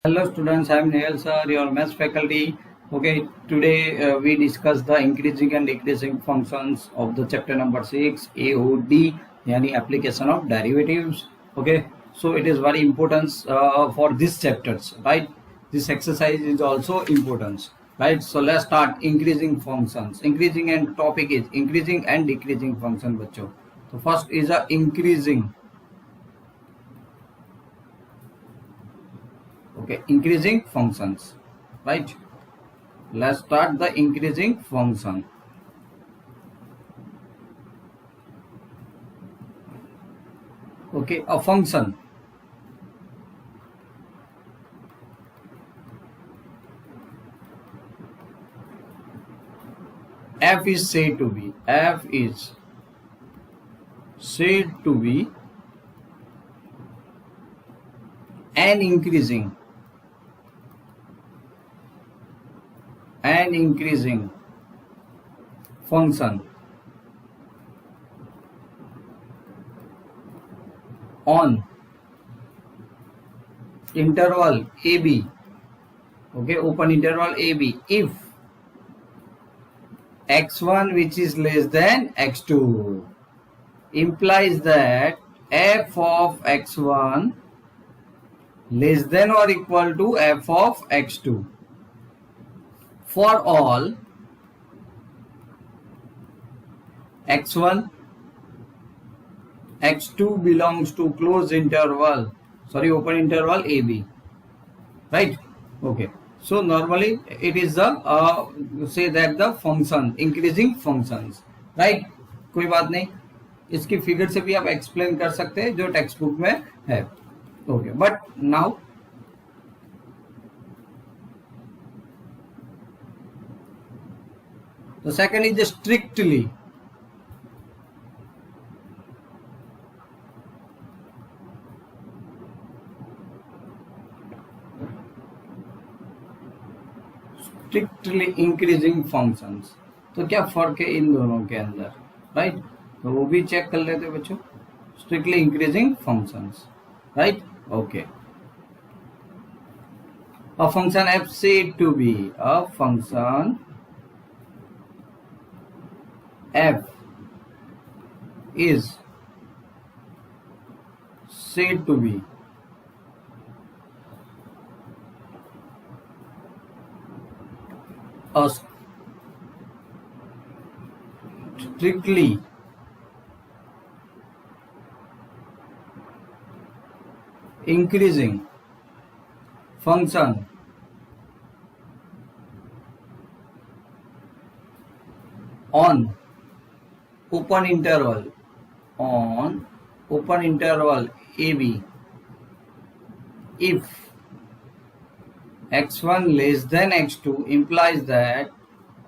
Hello students, I am Nehal sir, your maths faculty. Okay, today we discuss the increasing and decreasing functions of the chapter number 6 AOD, yani application of derivatives. Okay, so it is very important for these chapters, right? This exercise is also important, right? So let's start increasing functions. Increasing and topic is increasing and decreasing function, बच्चों. So first is a increasing. Okay, increasing functions, right? Let's start the increasing function. Okay, a function. F is said to be an increasing function on interval AB. Okay, open interval AB if x1 which is less than x2 implies that f of x1 less than or equal to f of x2 for all x1 x2 belongs to closed interval, open interval AB, right? Okay, so normally it is the say that the function increasing functions, right? कोई बात नहीं, इसकी figure से भी आप explain कर सकते हैं जो टेक्स्ट बुक में है. Okay, but now the second is the strictly. Strictly increasing functions. तो क्या फर्क है इन दोनों के अंदर, राइट? तो वो भी चेक कर लेते बच्चों. Strictly increasing functions, right? Okay, a function f said to be a function f is said to be a strictly increasing function on open interval AB if x1 less than x2 implies that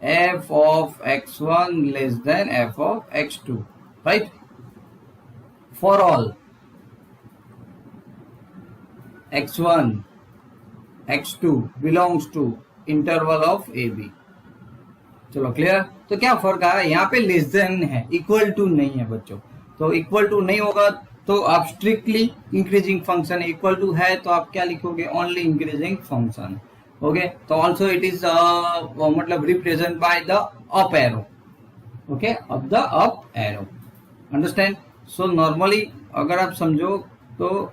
f of x1 less than f of x2, right? For all x1 x2 belongs to interval of AB. चलो clear. तो क्या फर्क आ रहा है यहाँ पे? Less than है, equal to नहीं है बच्चों. तो इक्वल टू नहीं होगा तो आप strictly increasing function, equal to है तो आप क्या लिखोगे? Only increasing function. ओके, तो ऑल्सो इट इज मतलब represent by the up arrow. Okay, of the up arrow. Understand? So normally अगर आप समझो तो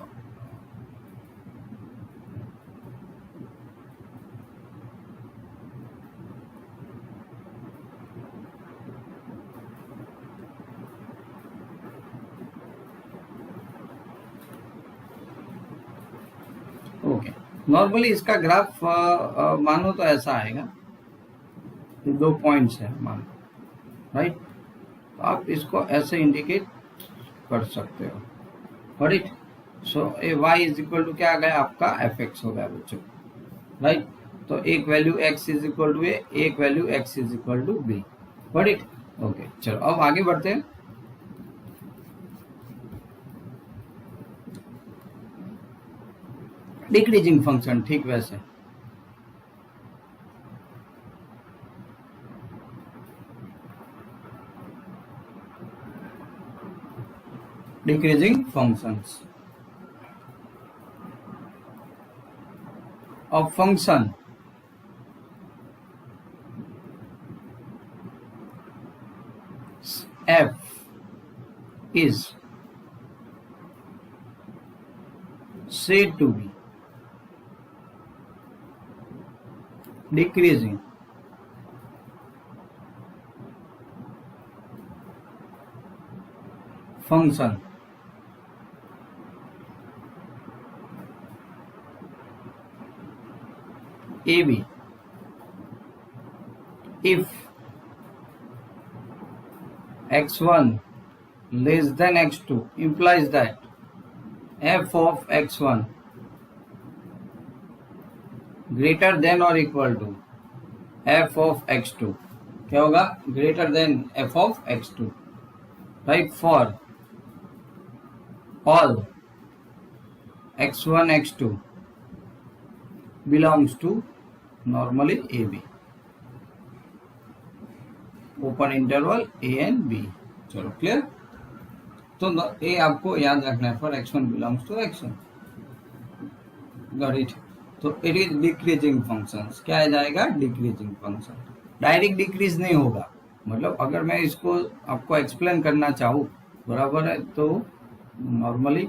ओके, नॉर्मली इसका ग्राफ मानो तो ऐसा आएगा, 2 पॉइंट्स है मानो, राइट? तो आप इसको ऐसे इंडिकेट कर सकते हो, right? So a y is equal to क्या आ गया आपका? एफ एक्स हो गया बच्चों, राइट? तो एक value X is equal to A, एक value X is equal to B, right? Okay, चलो अब आगे बढ़ते हैं. डिक्रीजिंग फंक्शन, ठीक वैसे decreasing functions. of function f is said to be decreasing function AB if x1 less than x2 implies that f of x1 greater than or equal to f of x2 क्या होगा greater than f of x2 right for all x1 x2 belongs to normally AB open interval A and B. चलो clear. तो ए आपको याद रखना है for x1 belongs to x1 got it. तो इट इज डिक्रीजिंग फंक्शन। क्या आ जाएगा डिक्रीजिंग फंक्शन। डायरेक्ट डिक्रीज नहीं होगा, मतलब अगर मैं इसको आपको एक्सप्लेन करना चाहूँ बराबर है तो नॉर्मली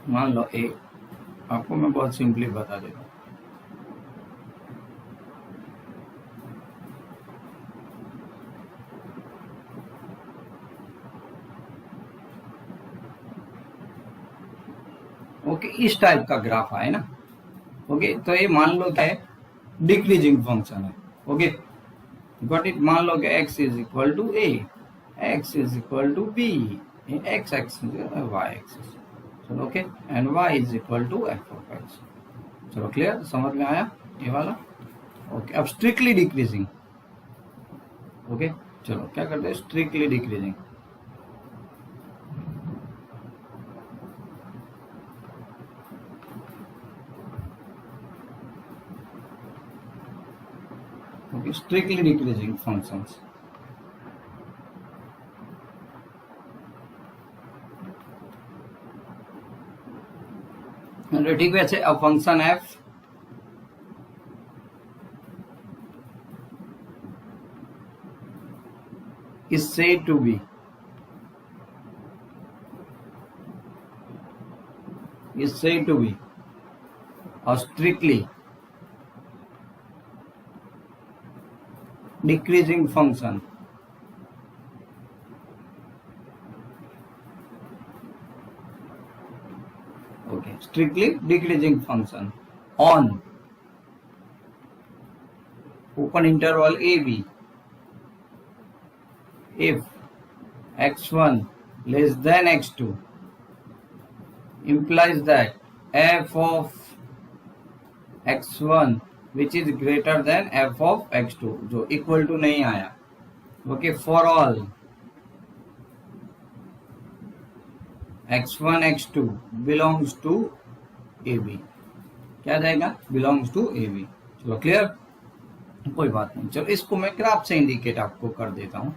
मान लो ए, आपको मैं बहुत सिंपली बता देता हूँ। ओके इस टाइप का ग्राफ आए ना। ओके तो ये मान लो क्या है डिक्रीजिंग फंक्शन है। Okay got it. मान लो कि x is equal to A, x is equal to B, x axis y axis. चलो okay and y is equal to f of x। चलो क्लियर, समझ में आया ये वाला। ओके अब स्ट्रिक्टली डिक्रीजिंग। ओके चलो क्या करते हैं strictly decreasing. Okay strictly decreasing functions. ठीक वैसे अब function f is said to be a strictly decreasing function strictly decreasing function on open interval AB if x1 less than x2 implies that f of x1 which is greater than f of x2 जो equal to नहीं आया। Okay for all x1 x2 belongs to AB क्या जाएगा belongs to AB। चलो clear, कोई बात नहीं। चलो इसको मैं ग्राफ से इंडिकेट आपको कर देता हूं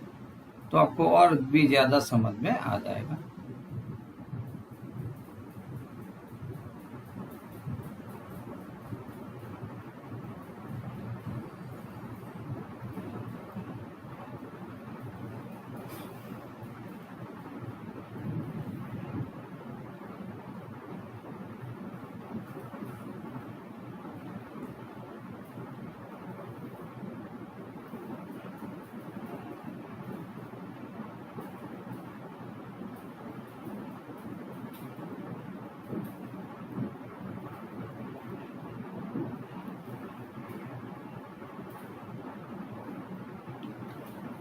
तो आपको और भी ज्यादा समझ में आ जाएगा।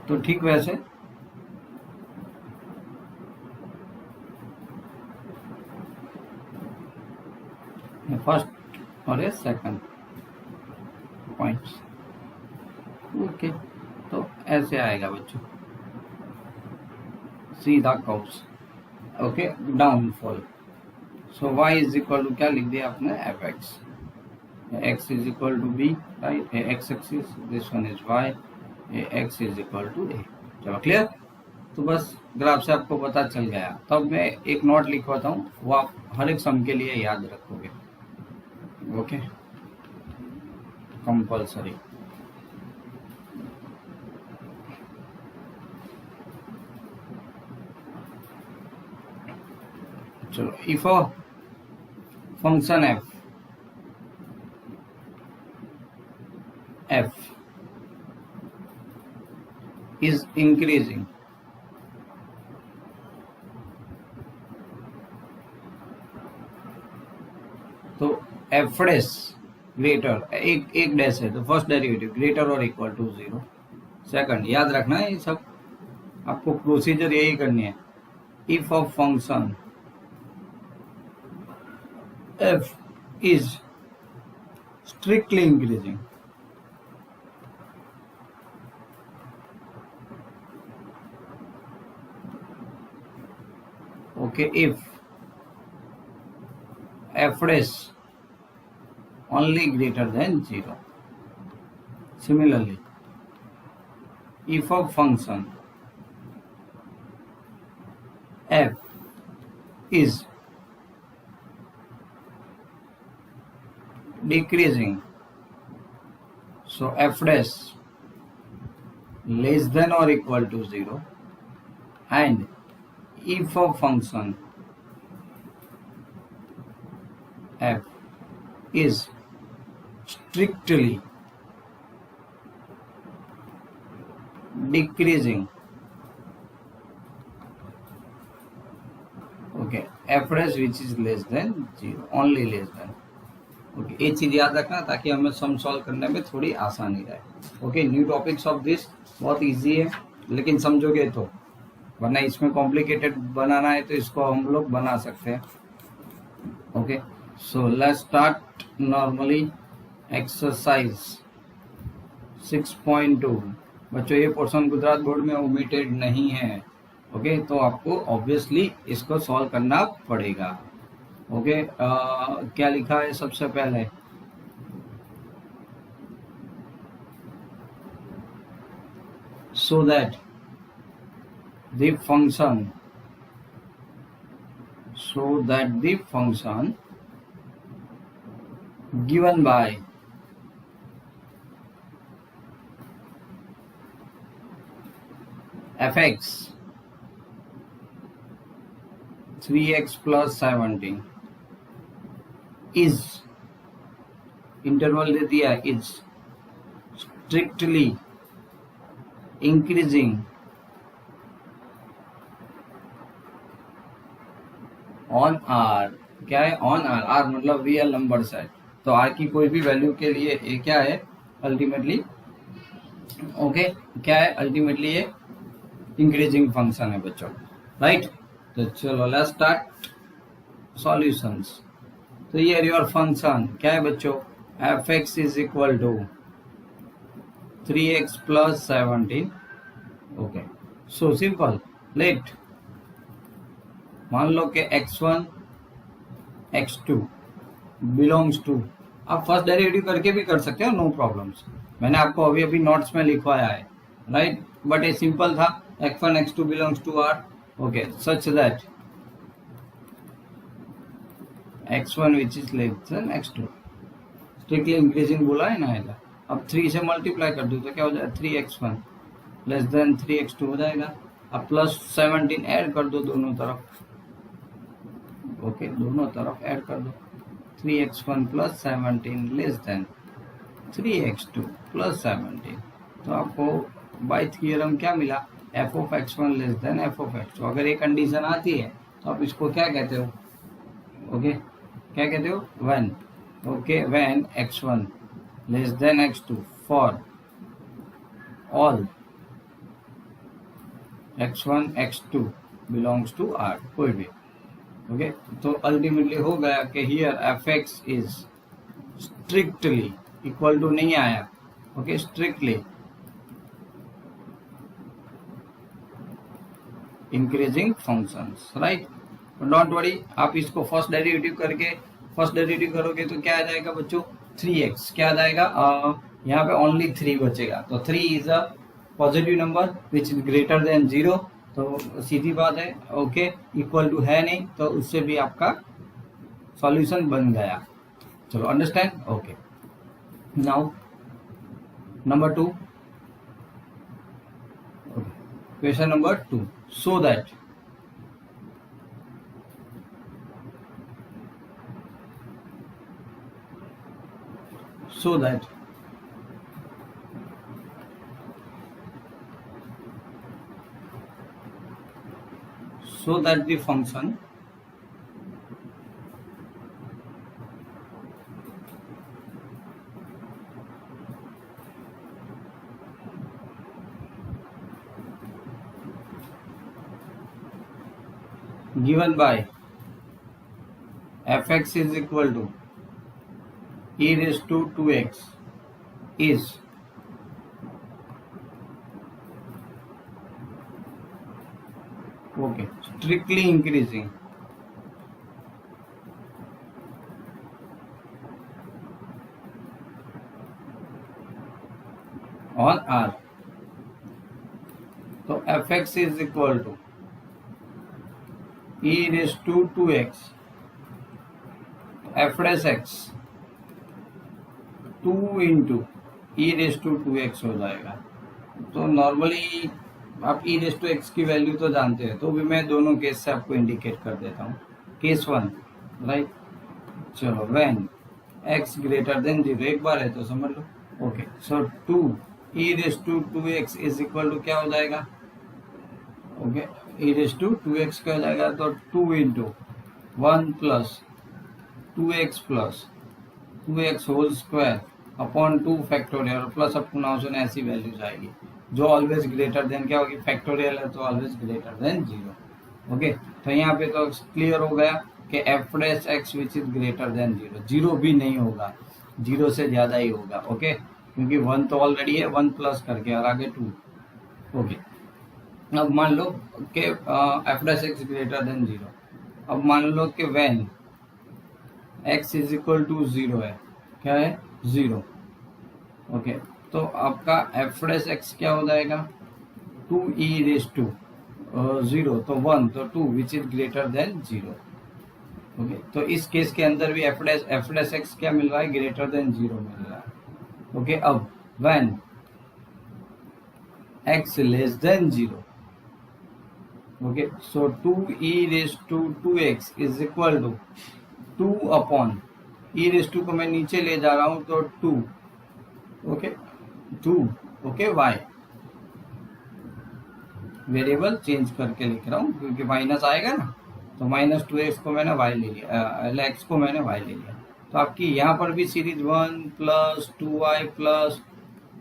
तो ठीक वैसे फर्स्ट और ये सेकंड पॉइंट्स। ओके तो ऐसे आएगा बच्चों सीधा curves. Okay downfall. So y is equal to क्या लिख दिया आपने f x. x is equal to b, right? x axis, this one is y, x is equal to a. चलो क्लियर। तो बस ग्राफ से आपको पता चल गया। तब मैं एक नोट लिखवाता हूँ, वो आप हर एक सम के लिए याद रखोगे। Okay, compulsory. चलो, if a function f is increasing तो एफ डैश ग्रेटर, एक डैश है तो फर्स्ट डेरिवेटिव ग्रेटर और इक्वल टू 0। सेकंड, याद रखना है ये सब, आपको प्रोसीजर यही करनी है। If of function F is strictly increasing, okay, if f dash only greater than 0. Similarly, if a function f is decreasing, so f dash less than or equal to 0, and if a function f is strictly decreasing, okay, f dash which is less than 0, only less than, okay. ये चीज याद रखना ताकि हमें sum solve करने में थोड़ी आसानी रहे। Okay, new topics of this बहुत इजी है, लेकिन समझोगे तो, वरना इसमें कॉम्प्लिकेटेड बनाना है तो इसको हम लोग बना सकते हैं। Okay, so let's start normally exercise 6.2। बच्चों, ये पोर्शन गुजरात बोर्ड में ओमिटेड नहीं है। ओके, तो आपको ऑब्वियसली इसको सॉल्व करना पड़ेगा। ओके, क्या लिखा है सबसे पहले, so that the function given by fx 3x plus 17 is, interval दे दिया, is strictly increasing on r, क्या है on r, r मतलब रियल नंबर सेट, तो r की कोई भी वैल्यू के लिए ये क्या है अल्टीमेटली, ओके, क्या है अल्टीमेटली ये इंक्रीजिंग फंक्शन है बच्चों, राइट। तो चलो लेट्स स्टार्ट सॉल्यूशंस। तो ये योर फंक्शन क्या है बच्चों, fx is equal to 3x plus 17। Okay, so simple, let मान लो कि x1 x2 बिलोंग्स टू, आप फर्स्ट डेरिवेटिव करके भी कर सकते हो, नो प्रॉब्लम्स, मैंने आपको अभी अभी नोट्स में लिखवाया है, राइट, बट ये सिंपल था, x1 x2 belongs to r, okay, such that x1 which is less than x2, strictly increasing बोला है ना इधर। अब 3 से मल्टीप्लाई कर दो तो क्या हो जाएगा, 3x1 लेस देन 3x2 हो जाएगा। अब प्लस 17 ऐड कर दो दोनों तरफ, ओके, दोनों तरफ ऐड कर दो, 3x1 plus 17 less than 3x2 plus 17, तो आपको बाय थ्योरम क्या मिला, f of x1 less than f of x2। अगर ये कंडीशन आती है तो आप इसको क्या कहते हो, ओके, क्या कहते हो, when, okay, when x1 less than x2 for all x1 x2 belongs to R, कोई भी, ओके। तो अल्टीमेटली हो गया कि here fx is strictly equal to नहीं आया, okay, strictly increasing functions, right. Don't worry, आप इसको फर्स्ट डेरिवेटिव करोगे तो क्या आ जाएगा बच्चों, 3x क्या आ जाएगा, यहाँ पे ओनली 3 बचेगा, तो 3 is a positive number which is greater than 0, तो सीधी बात है, ओके, इक्वल टू है नहीं, तो उससे भी आपका सॉल्यूशन बन गया। चलो understand, okay. Now number 2, question number 2, so that the function given by fx is equal to e raised to 2x is okay strictly increasing on R, तो fx is equal to e raised to 2x f dash x 2 into e raised to 2x हो जाएगा। तो normally आप e raised to x की value तो जानते हैं, तो भी मैं दोनों केस से आपको इंडिकेट कर देता हूँ। केस 1 राइट, चलो व्हेन x ग्रेटर देन 0, एक बार है तो समझ लो, okay. So 2 e raised to 2x is equal to क्या हो जाएगा, okay, e raised to 2x क्या हो जाएगा, तो 2 into 1 plus 2x plus 2x whole square upon 2 factorial plus up to now ऐसी वैल्यूज आएगी जो ऑलवेज ग्रेटर देन क्या होगी, फैक्टोरियल है तो ऑलवेज ग्रेटर देन 0, ओके। तो यहाँ पे तो क्लियर हो गया कि f dash x which is greater than 0, 0 भी नहीं होगा, 0 से ज्यादा ही होगा, ओके, क्योंकि 1 तो ऑलरेडी है, 1 प्लस करके और आगे 2, ओके। अब मान लो कि f dash x greater than 0, अब मान लो कि when x is equal to 0 है, क्या है 0, ओके, तो आपका एफ डैश एक्स क्या हो जाएगा 2e रेज टू 0, तो 1, तो 2 विच इज ग्रेटर देन 0, ओके। तो इस केस के अंदर भी एफ डैश एक्स क्या मिल रहा है, ग्रेटर देन 0 मिल रहा है, ओके। अब when x less than 0, okay, so 2e raise to 2x is equal to 2 upon e raise to को मैं नीचे ले जा रहा हूं तो 2, okay, 2, okay, y variable change करके लिख रहा हूं क्योंकि माइनस आएगा ना, तो माइनस 2x को मैंने y ले लिया, x को मैंने y ले लिया, तो आपकी यहाँ पर भी series 1 plus 2y plus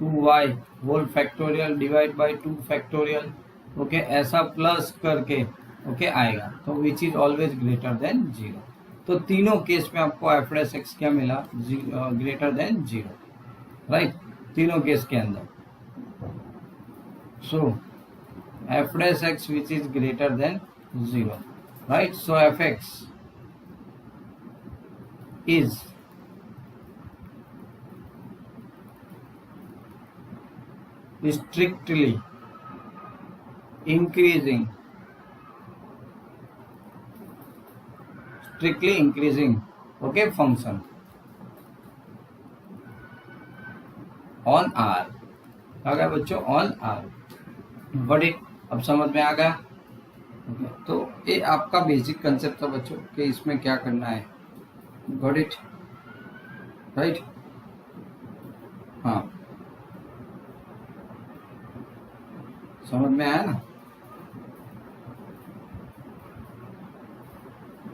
2y whole factorial divide by 2 factorial, okay, ऐसा प्लस करके ओके आएगा, तो which is always greater than 0। तो तीनों केस में आपको एफ डैश एक्स क्या मिला, ग्रेटर देन 0, राइट, तीनों केस के अंदर। So f dash x which is greater than 0, right, so f x is strictly increasing okay function on R, आ गया बच्चों, on R, बट अब समझ में आ गया, तो ये आपका बेसिक कंसेप्ट था बच्चों कि इसमें क्या करना है, गॉट इट, राइट, हाँ, समझ में आया ना।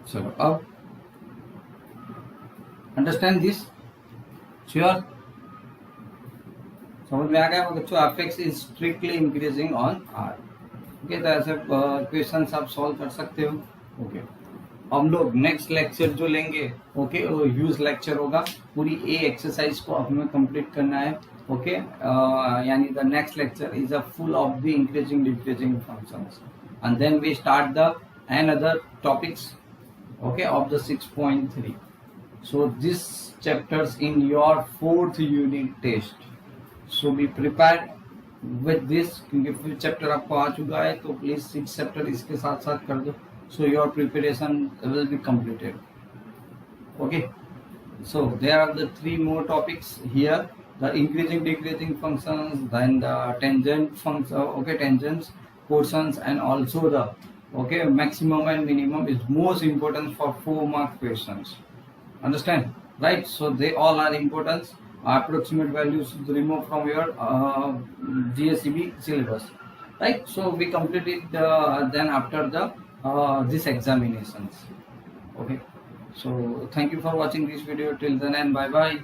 चलो अब अंडरस्टैंड दिस, श्योर, समझ में आ गया बच्चों, f x is strictly increasing on R, okay. तो ऐसे क्वेश्चन आप सॉल्व कर सकते हो, ओके। हम लोग नेक्स्ट लेक्चर जो लेंगे, ओके, वो ह्यूज लेक्चर होगा, पूरी ए एक्सरसाइज को हमें कंप्लीट करना है, ओके, यानी the next lecture is a full of the increasing decreasing functions, and then we start the another topics, okay, of the 6.3, So this chapters in your 4th unit test. So be prepared with this, क्योंकि फिर chapter आपको आ चुका है तो please 6 chapter इसके साथ साथ कर दो. So your preparation will be completed. Okay. So there are the 3 more topics here: the increasing, decreasing functions, then the tangent functions, okay, tangents, portions, and also the maximum and minimum is most important for 4-mark questions. Understand, right? So they all are important. Approximate values removed from your GSEB syllabus, right? So we completed then after the this examinations. Okay. So thank you for watching this video till then, and bye bye.